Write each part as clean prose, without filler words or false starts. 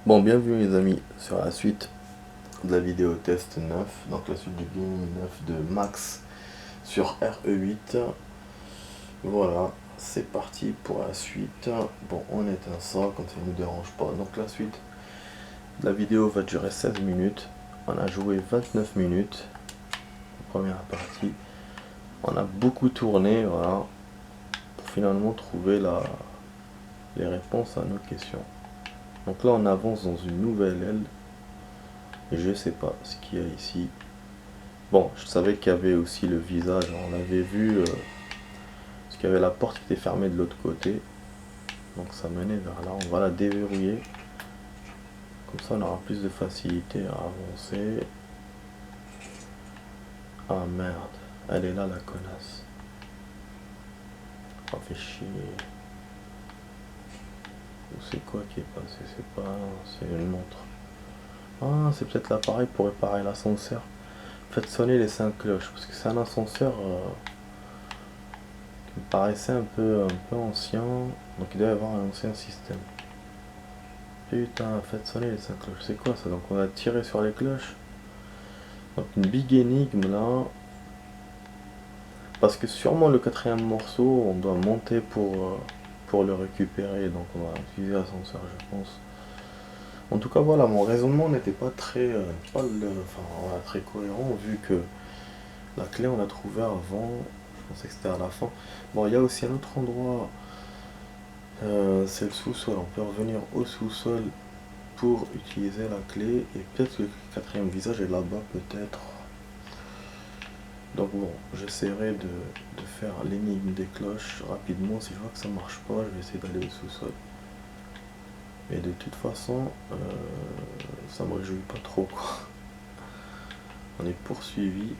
Bon, bienvenue les amis sur la suite de la vidéo test 9, donc la suite du gaming 9 de Max sur RE8. Voilà, c'est parti pour la suite. Bon, on éteint ça comme ça ne nous dérange pas. Donc la suite de la vidéo va durer 16 minutes. On a joué 29 minutes, la première partie. On a beaucoup tourné, voilà, pour finalement trouver les réponses à nos questions. Donc là on avance dans une nouvelle aile. Et je sais pas ce qu'il y a ici. Bon, je savais qu'il y avait aussi le visage, on avait vu, parce qu'il y avait la porte qui était fermée de l'autre côté. Donc ça menait vers là, on va la déverrouiller. Comme ça on aura plus de facilité à avancer. Ah merde, elle est là la connasse. Ça fait chier. Ou c'est quoi qui est passé? C'est pas... c'est une montre. Ah, c'est peut-être l'appareil pour réparer l'ascenseur. Faites sonner les 5 cloches, parce que c'est un ascenseur... qui me paraissait un peu ancien, donc il doit y avoir un ancien système. Putain, faites sonner les 5 cloches, c'est quoi ça? Donc on a tiré sur les cloches. Donc une big énigme là. Parce que sûrement le quatrième morceau, on doit monter pour le récupérer, donc on va utiliser l'ascenseur je pense. En tout cas voilà, mon raisonnement n'était pas très, enfin, voilà, très cohérent vu que la clé on l'a trouvée avant, je pensais que c'était à la fin. Bon, il y a aussi un autre endroit. C'est le sous-sol, on peut revenir au sous-sol pour utiliser la clé et peut-être que le quatrième visage est là-bas peut-être. Donc bon, j'essaierai de faire l'énigme des cloches rapidement. Si je vois que ça marche pas, je vais essayer d'aller au sous-sol. Mais de toute façon, ça me réjouit pas trop quoi. On est poursuivi.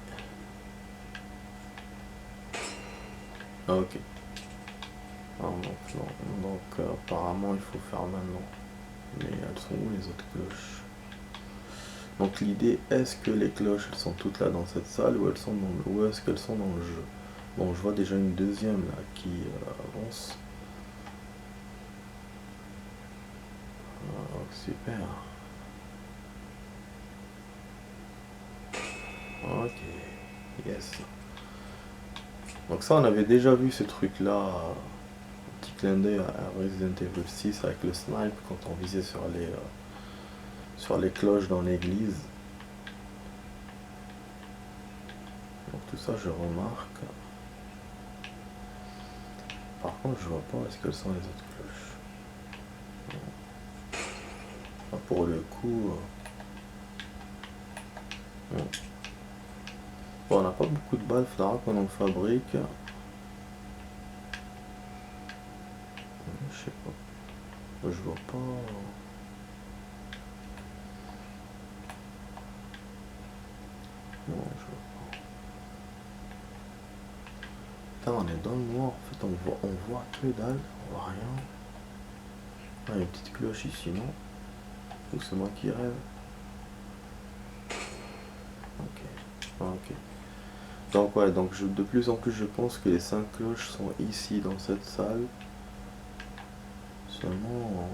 Ah ok. Ah, donc apparemment il faut faire maintenant. Mais elles sont où les autres cloches? Donc l'idée, est-ce que les cloches elles sont toutes là dans cette salle ou ou est-ce qu'elles sont dans le jeu? Bon, je vois déjà une deuxième là qui avance. Donc, super. Ok. Yes. Donc ça on avait déjà vu ce truc là. Petit clin d'œil à Resident Evil 6 avec le snipe quand on visait sur les cloches dans l'église. Donc tout ça je remarque. Par contre je vois pas est-ce qu'elles sont les autres cloches. Enfin, pour le coup... bon, on n'a pas beaucoup de balles, faudra qu'on en fabrique. Je sais pas. Je vois pas... non, je vois pas. Putain, on est dans le noir. En fait, on voit que dalle. On voit rien. Ah, il y a une petite cloche ici, non? Ou c'est moi qui rêve? Ok. Ah, ok. Donc ouais, donc de plus en plus je pense que les 5 cloches sont ici dans cette salle. Seulement...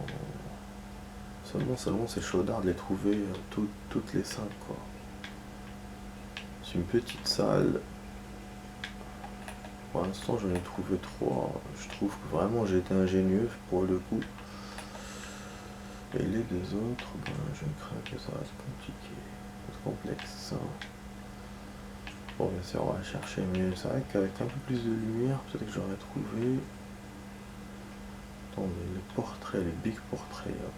Seulement c'est chaudard de les trouver toutes les 5 quoi. C'est une petite salle. Pour l'instant j'en ai trouvé 3. Je trouve que vraiment j'ai été ingénieux pour le coup. Et les deux autres, ben je crains que ça reste compliqué. C'est complexe. Bon bien sûr on va chercher, mais c'est vrai qu'avec un peu plus de lumière, peut-être que j'aurais trouvé. Attendez, les portraits, les big portraits, y'a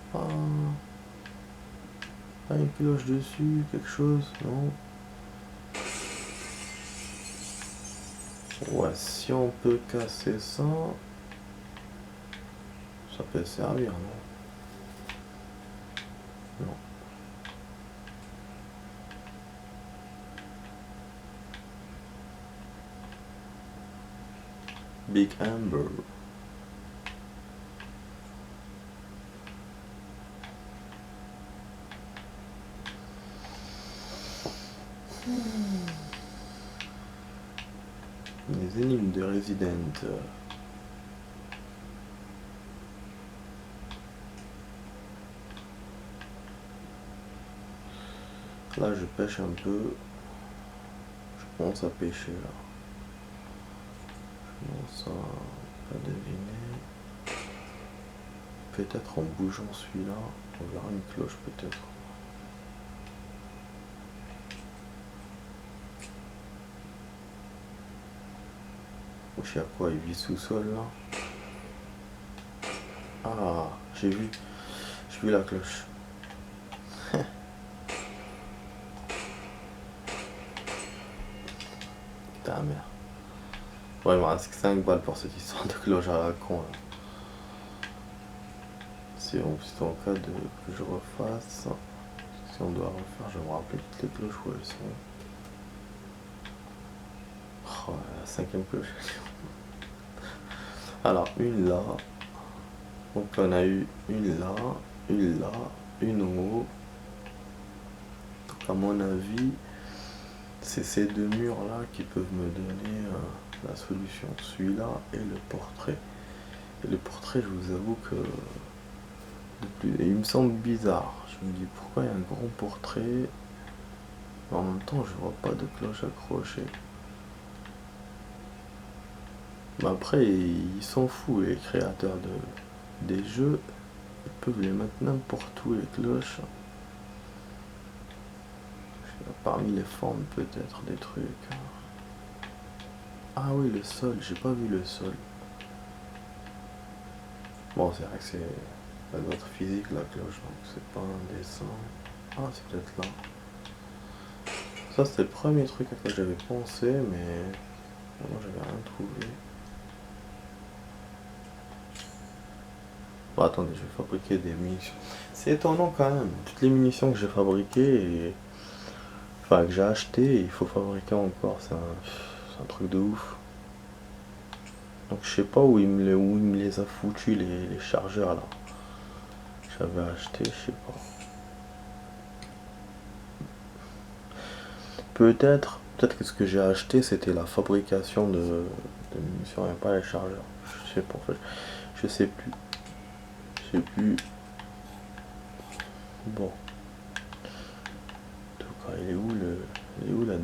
pas une cloche dessus, quelque chose, non? Ouais, si on peut casser ça, ça peut servir, non? Non. Big Amber. Les énigmes de Resident. Là je pêche un peu. Je commence à pêcher là. Je commence à deviner. Peut-être en bougeant celui-là, on verra une cloche peut-être. Je sais à quoi il vit sous-sol là. Ah, j'ai vu la cloche. Putain merde. Ouais, il me reste que 5 balles pour cette histoire de cloche à la con là. Si en cas de que je refasse, si on doit refaire, je vais me rappeler toutes les cloches où elles sont. Oh, la 5ème cloche. Alors une là. Donc on a eu une là, une en haut. Donc à mon avis, c'est ces deux murs là qui peuvent me donner la solution. Celui-là et le portrait. Et le portrait, je vous avoue que et il me semble bizarre. Je me dis pourquoi il y a un grand portrait, mais en même temps je vois pas de cloche accrochée. Mais après ils s'en foutent, les créateurs des jeux, ils peuvent les mettre n'importe où les cloches. Parmi les formes peut-être des trucs. Ah oui, le sol, j'ai pas vu le sol. Bon, c'est vrai que c'est la doit être physique la cloche, donc c'est pas un dessin. Ah, c'est peut-être là. Ça c'était le premier truc à quoi j'avais pensé, mais moi j'avais rien trouvé. Bon, attendez, je vais fabriquer des munitions. C'est étonnant quand même. Toutes les munitions que j'ai fabriquées, enfin que j'ai achetées, il faut fabriquer encore. C'est un truc de ouf. Donc je sais pas où il me les a foutus les chargeurs là. J'avais acheté, je sais pas. Peut-être que ce que j'ai acheté c'était la fabrication de munitions et pas les chargeurs. Je sais pas en fait. Je sais plus. Je sais plus. Bon. En tout cas, il est où la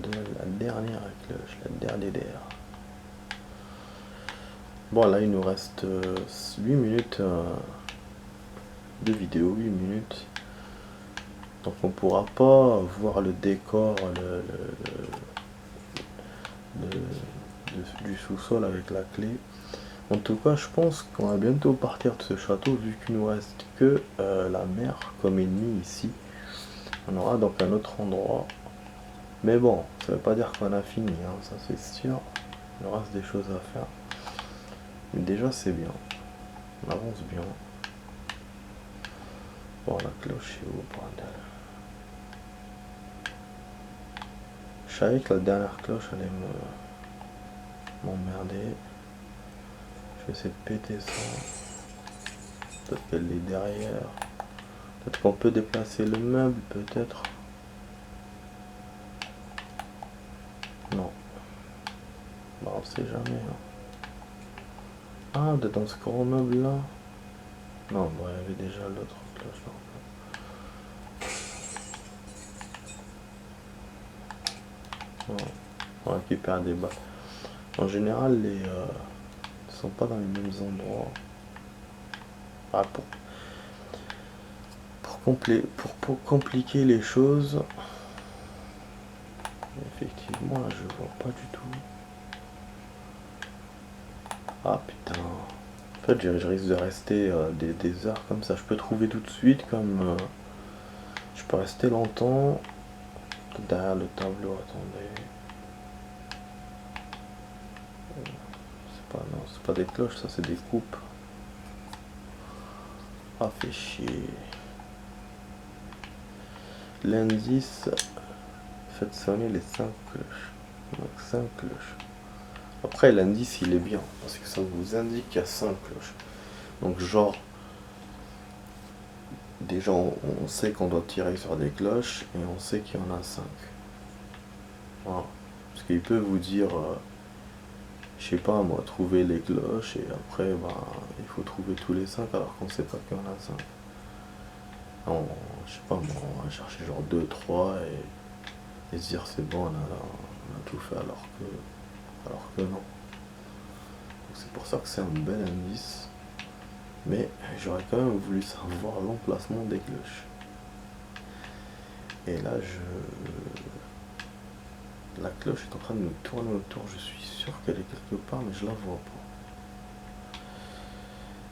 dernière cloche, la dernière DR. Bon là il nous reste 8 minutes de vidéo, 8 minutes. Donc on pourra pas voir le décor du sous-sol avec la clé. En tout cas je pense qu'on va bientôt partir de ce château vu qu'il nous reste que la mer comme ennemi ici. On aura donc un autre endroit. Mais bon, ça veut pas dire qu'on a fini, hein, ça c'est sûr. Il reste des choses à faire. Mais déjà c'est bien. On avance bien. Bon, la cloche est où, bordel? Je savais que la dernière cloche allait m'emmerder. Je vais essayer de péter ça. Peut-être qu'elle est derrière. Peut-être qu'on peut déplacer le meuble, peut-être. Non. Bah, on sait jamais. Hein. Ah, peut-être dans ce gros meuble là. Non, bon, il y avait déjà l'autre cloche là. Non. On récupère des balles. En général, les ne sont pas dans les mêmes endroits. Ah, pour compliquer les choses, effectivement, là, je vois pas du tout. Ah putain. En fait, je risque de rester des heures comme ça. Je peux trouver tout de suite, comme je peux rester longtemps derrière le tableau. Attendez. Non, c'est pas des cloches, ça c'est des coupes. Ah, fait chier. L'indice, faites sonner les 5 cloches. Donc 5 cloches. Après, l'indice il est bien parce que ça vous indique qu'il y a 5 cloches. Donc, genre, déjà on sait qu'on doit tirer sur des cloches et on sait qu'il y en a 5. Voilà. Parce qu'il peut vous dire. Je sais pas moi, trouver les cloches et après il faut trouver tous les 5 alors qu'on sait pas qu'il y en a 5. Non, je sais pas moi, on va chercher genre 2, 3 et se dire c'est bon, on a tout fait alors que non. C'est pour ça que c'est un bel indice. Mais j'aurais quand même voulu savoir l'emplacement des cloches. Et là, la cloche est en train de me tourner autour. Je suis sûr qu'elle est quelque part, mais je la vois pas.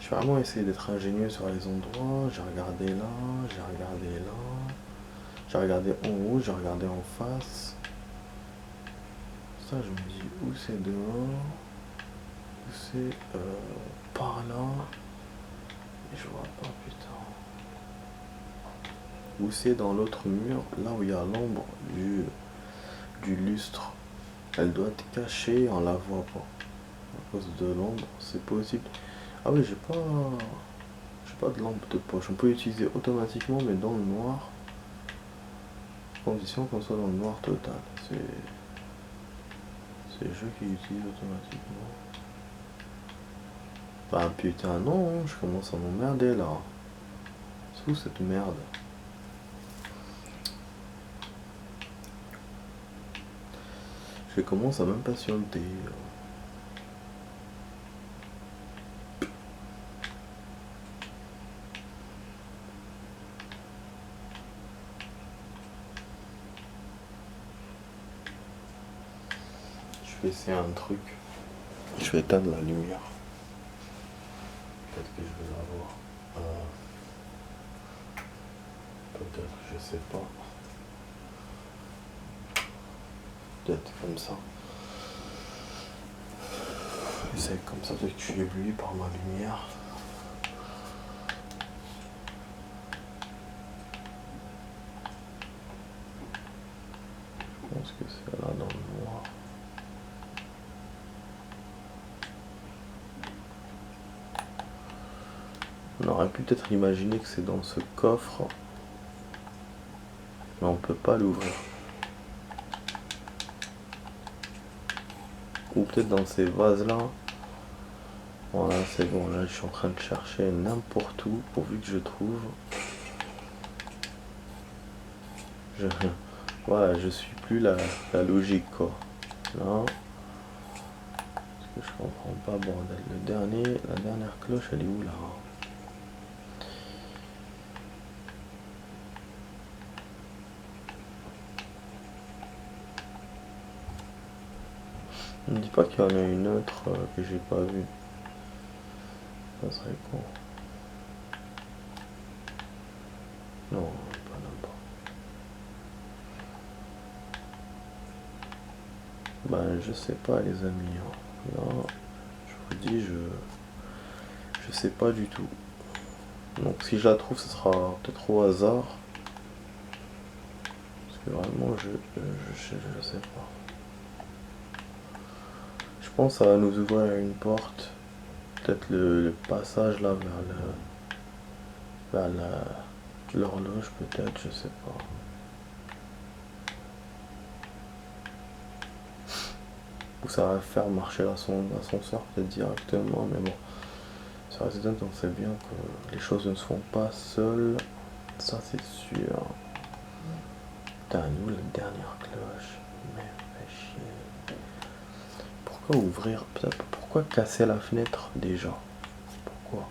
Je vais vraiment essayer d'être ingénieux sur les endroits. J'ai regardé là, j'ai regardé là. J'ai regardé en haut, j'ai regardé en face. Ça, je me dis où c'est dehors, où c'est par là. Et je vois pas, putain. Où c'est dans l'autre mur, là où il y a l'ombre du lustre. Elle doit être cachée, on la voit pas. À cause de l'ombre, c'est possible. Ah oui, j'ai pas de lampe de poche. On peut l'utiliser automatiquement, mais dans le noir. Condition qu'on soit dans le noir total. C'est le jeu qui l'utilise automatiquement. Bah putain non, je commence à m'emmerder là. C'est où cette merde? Je commence à m'impatienter. Je vais essayer un truc. Je vais éteindre la lumière. Peut-être que je vais l'avoir. Peut-être, je sais pas. Peut-être comme ça. J'essaie comme ça, peut-être que je suis ébloui par ma lumière. Je pense que c'est là dans le noir. On aurait pu peut-être imaginer que c'est dans ce coffre. Mais on peut pas l'ouvrir. Ou peut-être dans ces vases là. Voilà, c'est bon, là je suis en train de chercher n'importe où pourvu que je trouve. Voilà, je suis plus la logique quoi. Là. Parce que je comprends pas, bordel. La dernière cloche, elle est où là? Ne me dis pas qu'il y en a une autre que j'ai pas vue. Ça serait con. Non, pas là-bas. Ben, je sais pas, les amis. Là, je vous dis, je sais pas du tout. Donc, si je la trouve, ce sera peut-être au hasard. Parce que vraiment, je sais pas. Je pense que ça va nous ouvrir une porte. Peut-être le passage là vers l'horloge, peut-être, je sais pas. Ou ça va faire marcher l'ascenseur peut-être directement, mais bon. Sur Resident, on sait bien que les choses ne se font pas seules. Ça, c'est sûr. Putain, nous, la dernière cloche. Merde, fait chier. Pourquoi ouvrir? Pourquoi casser la fenêtre déjà? Pourquoi?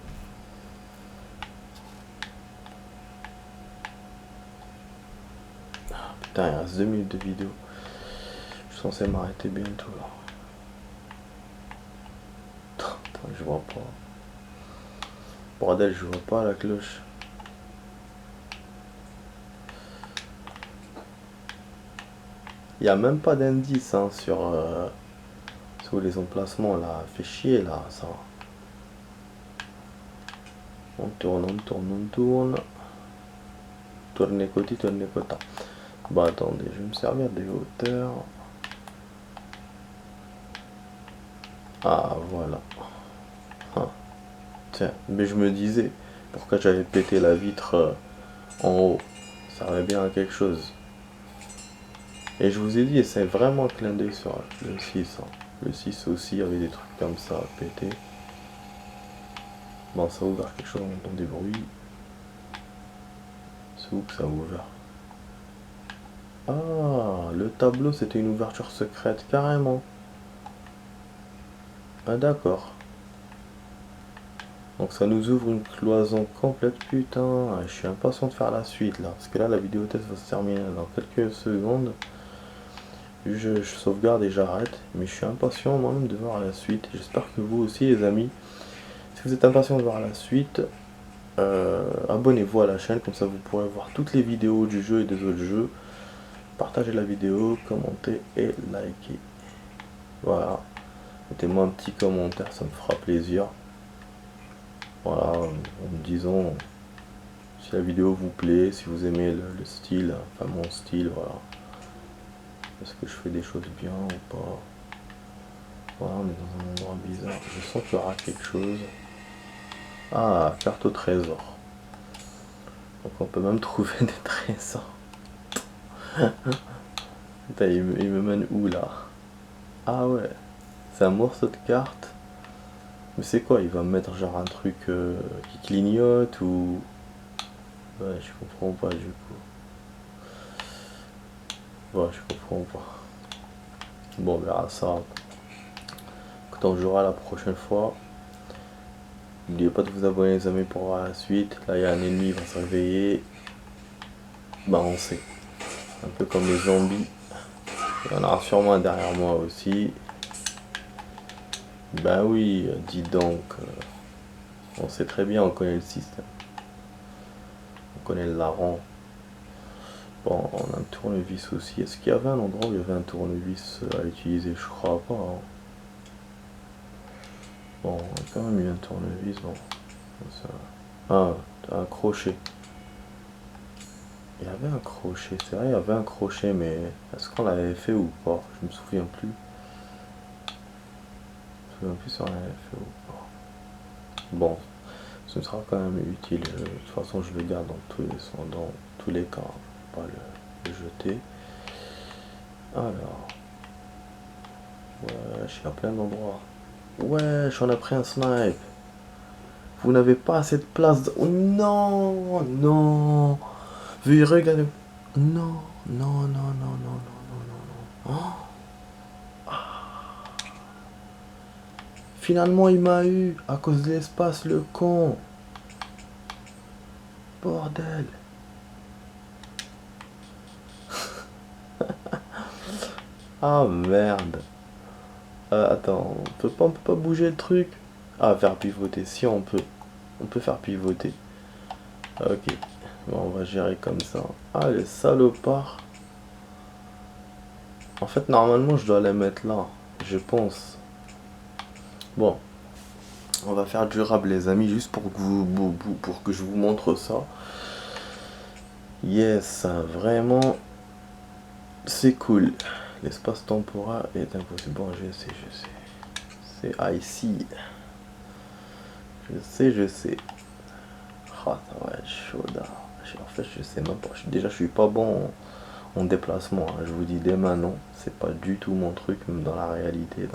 Ah, putain, il reste 2 minutes de vidéo. Je suis censé m'arrêter bientôt là. Attends, je vois pas. Bordel, je vois pas la cloche. Il n'y a même pas d'indice hein, sur les emplacements là. Fait chier là, ça. On tourne, on tourne, on tourne. Tourne côté, tourne côté. Bah attendez, je vais me servir des hauteurs. Ah voilà. Ah. Tiens, mais je me disais, pourquoi j'avais pété la vitre en haut? Ça servait bien à quelque chose. Et je vous ai dit, c'est vraiment un clin d'œil sur le 6. Hein. Le 6 aussi, il y avait des trucs comme ça à péter. Bon, ça a ouvert quelque chose, on entend des bruits. Ça où que ça a ouvert? Ah, le tableau c'était une ouverture secrète, carrément. Ah d'accord. Donc ça nous ouvre une cloison complète, putain. Je suis impatient de faire la suite là. Parce que là la vidéo test va se terminer dans quelques secondes. Je sauvegarde et j'arrête. Mais je suis impatient moi-même de voir la suite. J'espère que vous aussi les amis. Si vous êtes impatient de voir la suite, abonnez-vous à la chaîne. Comme ça vous pourrez voir toutes les vidéos du jeu et des autres jeux. Partagez la vidéo, commentez et likez. Voilà. Mettez-moi un petit commentaire, ça me fera plaisir. Voilà, en me disant si la vidéo vous plaît, si vous aimez le style, enfin mon style, voilà. Est-ce que je fais des choses bien ou pas? Voilà, on est dans un endroit bizarre. Je sens qu'il y aura quelque chose. Ah, carte au trésor. Donc on peut même trouver des trésors. Putain, il me mène où là? Ah ouais, c'est un morceau de carte. Mais c'est quoi? Il va me mettre genre un truc qui clignote ou... Ouais, je comprends pas du coup. Ouais, je comprends pas. Bon, on verra ça quand on jouera la prochaine fois. N'oubliez pas de vous abonner les amis pour voir la suite. Là, il y a un ennemi, il va se réveiller. Bah, on sait. Un peu comme les zombies. Il y en aura sûrement un derrière moi aussi. Bah oui, dis donc. On sait très bien, on connaît le système. On connaît le larron. Bon, on a un tournevis aussi. Est-ce qu'il y avait un endroit où il y avait un tournevis à utiliser? Je crois pas. Hein. Bon, on a quand même eu un tournevis. Bon. Ça... Ah, un crochet. Il y avait un crochet, c'est vrai, il y avait un crochet, mais est-ce qu'on l'avait fait ou pas? Je me souviens plus. Je me souviens plus si on l'avait fait ou pas. Bon, ce sera quand même utile. De toute façon, je le garde dans tous les cas. Pas le jeter. Alors, ouais, je suis à plein d'endroits. Ouais, j'en ai pris un snipe. Vous n'avez pas assez de place. Oh, non, non. Veuillez regarder. Non, non, non, non, non, non, non, non. Oh. Finalement, il m'a eu à cause de l'espace, le con. Bordel. Ah merde. Attends, on peut pas bouger le truc. Ah, faire pivoter. Si on peut. On peut faire pivoter. Ok. Bon, on va gérer comme ça. Ah, les salopards. En fait, normalement, je dois les mettre là. Je pense. Bon. On va faire durable, les amis, juste pour que pour que je vous montre ça. Yes, vraiment, c'est cool. L'espace temporel est impossible. Bon, je sais. C'est ici. Je sais. Ah, ça va être chaud là. En fait, je sais même pas. Déjà, je suis pas bon en déplacement. Hein. Je vous dis dès maintenant, c'est pas du tout mon truc, même dans la réalité.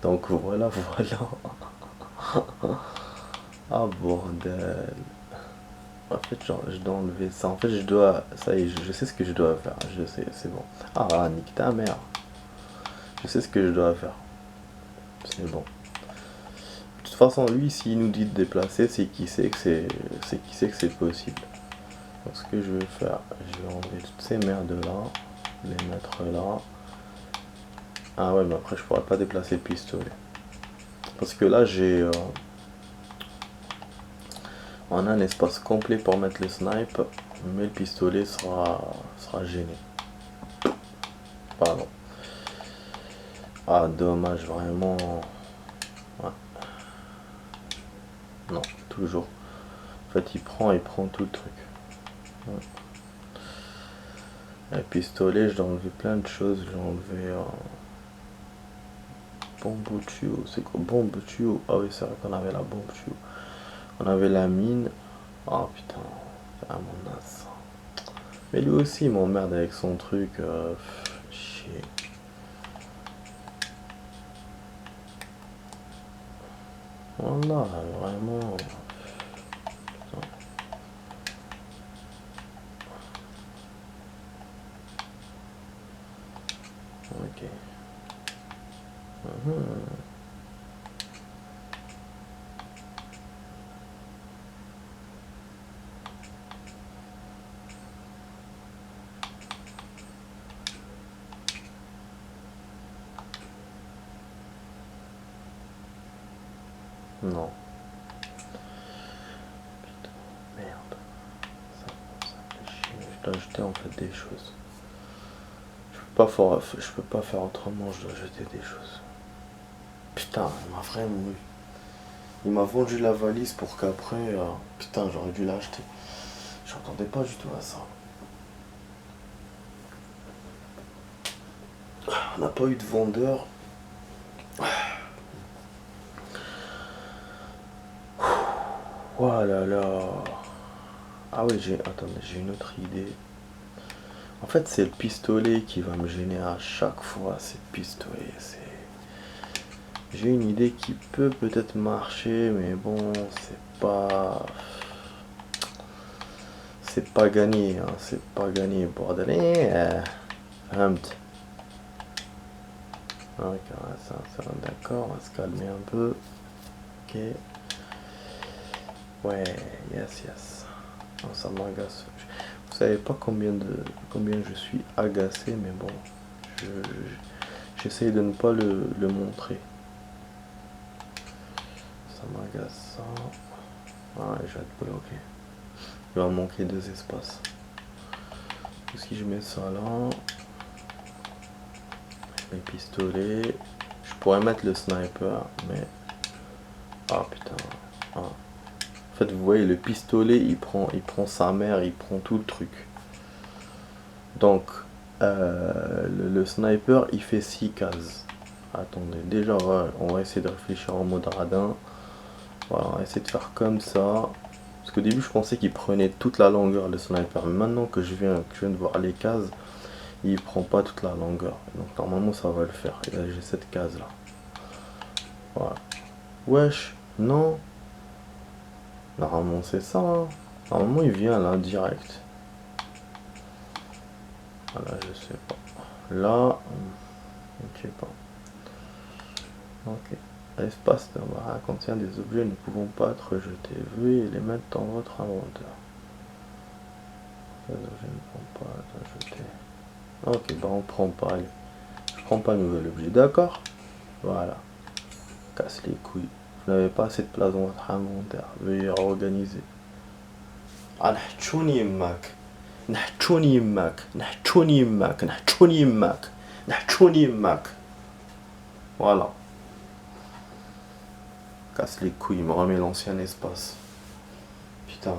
Donc voilà. Ah bordel. En fait, genre, je dois enlever ça. En fait, je dois... Ça y est, je sais ce que je dois faire. Je sais, c'est bon. Ah, nique ta mère. Je sais ce que je dois faire. C'est bon. De toute façon, lui, s'il nous dit de déplacer, c'est qu'il sait que c'est possible. Donc, ce que je vais faire, je vais enlever toutes ces merdes là, les mettre là. Ah ouais, mais après, je pourrais pas déplacer le pistolet. Parce que là, on a un espace complet pour mettre le snipe, mais le pistolet sera gêné. Pardon. Ah, dommage, vraiment. Ouais. Non, toujours. En fait, il prend tout le truc. Ouais. Le pistolet, je dois enlever plein de choses. J'ai enlevé bombe tuyau. C'est quoi bombe tuyau? Ah oui, c'est vrai qu'on avait la bombe tuyau. On avait la mine. Oh putain, c'est vraiment naze. Mais lui aussi, il m'emmerde avec son truc. Chier. Voilà, vraiment. Ok. Mhm. Non. Putain, merde. Ça fait chier. Je dois jeter en fait des choses. Je peux pas faire autrement, je dois jeter des choses. Putain, il m'a vraiment eu. Il m'a vendu la valise pour qu'après. Putain, j'aurais dû l'acheter. J'entendais pas du tout à ça. On n'a pas eu de vendeur. Oh là là. Ah oui, attendez, j'ai une autre idée. En fait, c'est le pistolet qui va me gêner à chaque fois. C'est le pistolet. J'ai une idée qui peut peut-être marcher, mais bon, c'est pas gagné, hein. C'est pas gagné, bordel. Humped. Ok, ça va, d'accord, on va se calmer un peu. Ok. Ouais, yes. Non, ça m'agace. Vous savez pas combien je suis agacé, mais bon, j'essaye de ne pas le montrer. Ça m'agace ça. Ouais, je vais être bloqué. Il va manquer 2 espaces. Si je mets ça là, je mets pistolet. Je pourrais mettre le sniper, mais. Ah putain. Ah. En fait, vous voyez, le pistolet, il prend sa mère, il prend tout le truc. Donc, le sniper, il fait 6 cases. Attendez, déjà, on va essayer de réfléchir en mode radin. Voilà, on va essayer de faire comme ça. Parce qu'au début, je pensais qu'il prenait toute la longueur, le sniper. Mais maintenant que je viens de voir les cases, il prend pas toute la longueur. Donc, normalement, ça va le faire. Et là, j'ai cette case-là. Voilà. Wesh, non. Normalement, c'est ça. Hein. Normalement, il vient là, direct. Voilà, je sais pas. Là, je sais pas. Ok. L'espace de barre contient des objets ne pouvant pas être rejetés. Veuillez les mettre dans votre inventaire. Les objets ne pourront pas être rejetés. Ok, bah on prend pas. Allez. Je prends pas un nouvel objet, d'accord? Voilà. Casse les couilles. Vous n'avez pas assez de place dans votre inventaire. Veuillez réorganiser. Ah, نحتشوني يماك. نحتشوني يماك. نحتشوني يماك. نحتشوني يماك. نحتشوني يماك. Voilà. Casse les couilles, il me remet l'ancien espace. Putain.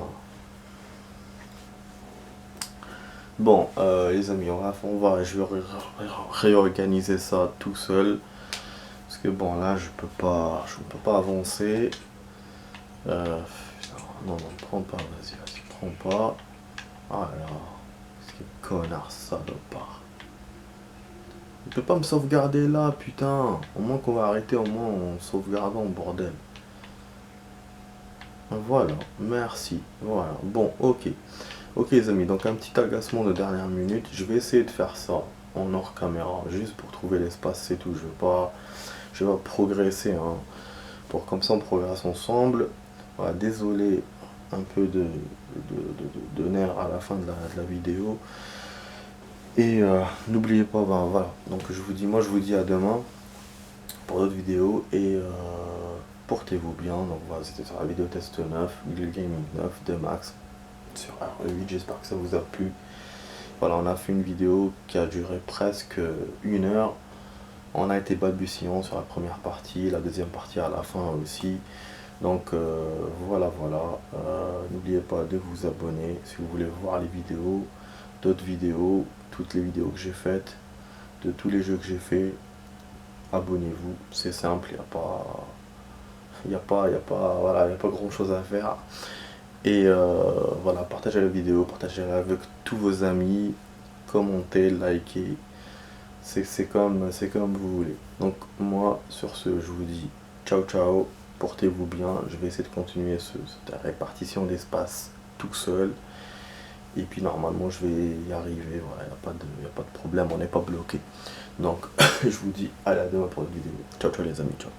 Bon, les amis, je vais réorganiser ça tout seul. Parce que bon, là, je peux pas avancer. Non, prends pas, vas-y, prends pas. Ah là, quel connard salopard. Il peut pas me sauvegarder là, putain. Au moins qu'on va arrêter, au moins en sauvegardant, bordel. Voilà, merci. Voilà, bon, ok. Ok les amis, donc un petit agacement de dernière minute. Je vais essayer de faire ça en hors caméra, juste pour trouver l'espace, c'est tout. Je vais pas progresser, hein. Pour comme ça on progresse ensemble. Voilà, désolé un peu de nerfs à la fin de la vidéo. Et n'oubliez pas, ben voilà. Donc moi je vous dis à demain pour d'autres vidéos et portez-vous bien. Donc voilà, c'était sur la vidéo test 9, Guild Gaming 9 de Max sur RE8, j'espère que ça vous a plu. Voilà, on a fait une vidéo qui a duré presque 1 heure. On a été balbutiant sur la première partie, la deuxième partie à la fin aussi. Donc voilà. N'oubliez pas de vous abonner si vous voulez voir les vidéos, d'autres vidéos, toutes les vidéos que j'ai faites, de tous les jeux que j'ai fait. Abonnez-vous, c'est simple, il n'y a pas grand chose à faire. Et voilà, partagez la vidéo, partagez-la avec tous vos amis, commentez, likez, c'est comme vous voulez. Donc moi, sur ce, je vous dis ciao, portez-vous bien, je vais essayer de continuer cette répartition d'espace tout seul. Et puis normalement je vais y arriver, voilà, y a pas de problème, on n'est pas bloqué. Donc je vous dis à la demain pour une vidéo. Ciao ciao les amis, ciao.